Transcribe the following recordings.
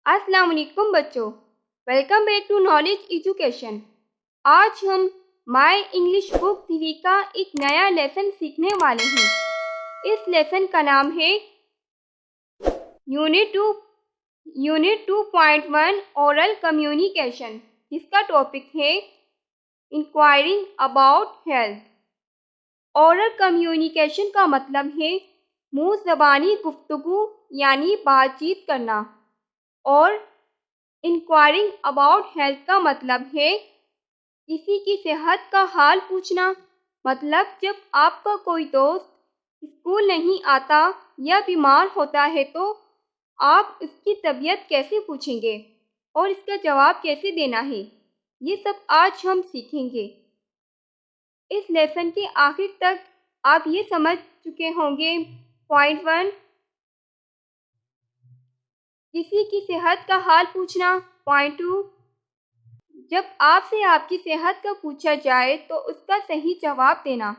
अस्सलाम वालेकुम बच्चों, welcome back to knowledge education. आज हम माय इंग्लिश बुक 3 का एक नया लेसन सीखने वाले हैं। इस लेसन का नाम है यूनिट 2.1 ओरल कम्युनिकेशन, जिसका टॉपिक है enquiring about health. Oral communication का मतलब है मुँह ज़बानी गुफ्तगू यानी बातचीत करना, और इंक्वायरिंग अबाउट हेल्थ का मतलब है किसी की सेहत का हाल पूछना। मतलब जब आपका कोई दोस्त स्कूल नहीं आता या बीमार होता है तो आप उसकी तबीयत कैसे पूछेंगे और इसका जवाब कैसे देना है, ये सब आज हम सीखेंगे। इस लेसन के आखिर तक आप ये समझ चुके होंगे। पॉइंट 1, किसी की सेहत का हाल पूछना। पॉइंट 2, जब आपसे आपकी सेहत का पूछा जाए तो उसका सही जवाब देना।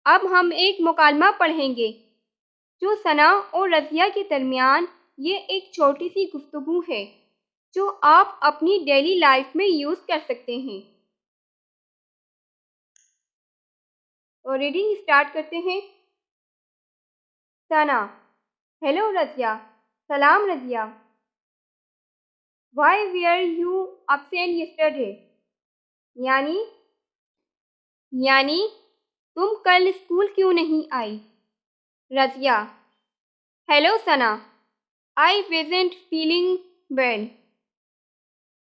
अब हम एक मुकालमा पढ़ेंगे जो सना और रज़िया के दरमियान। ये एक छोटी सी गुफ्तगू है जो आप अपनी डेली लाइफ में यूज़ कर सकते हैं। तो रीडिंग स्टार्ट करते हैं। सना: हेलो रज़िया। सलाम Razia. Why were you absent yesterday? यानी तुम कल स्कूल क्यों नहीं आई? Razia: hello Sana, I wasn't feeling well.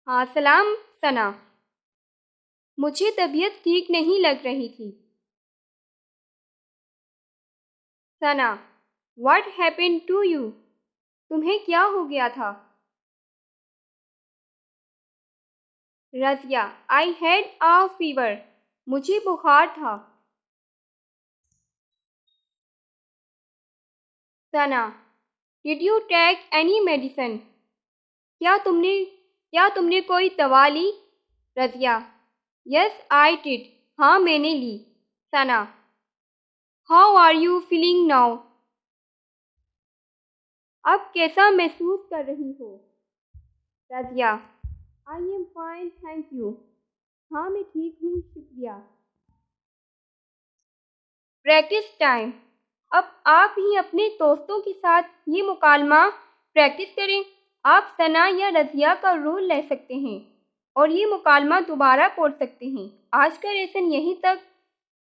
हाँ सलाम सना, मुझे तबीयत ठीक नहीं लग रही थी। सना: What happened to you? तुम्हें क्या हो गया था? Razia: I had a fever. मुझे बुखार था। सना: Did you take any medicine? क्या तुमने कोई दवा ली? Razia: Yes, I did. हाँ मैंने ली। सना: How are you feeling now? अब कैसा महसूस कर रही हो? Razia: I am fine, thank you. हाँ मैं ठीक हूँ, शुक्रिया। Practice time. अब आप ही अपने दोस्तों के साथ ये मुकालमा प्रैक्टिस करें। आप सना या रज़िया का रोल ले सकते हैं और ये मुकालमा दोबारा पढ़ सकते हैं। आज का लेसन यहीं तक।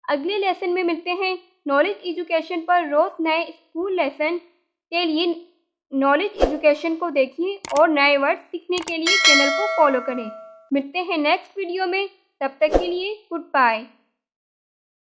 अगले लेसन में मिलते हैं। नॉलेज एजुकेशन पर रोज़ नए स्कूल लेसन के लिए नॉलेज एजुकेशन को देखिए और नए वर्ड सीखने के लिए चैनल को फॉलो करें। मिलते हैं नेक्स्ट वीडियो में, तब तक के लिए गुड बाय।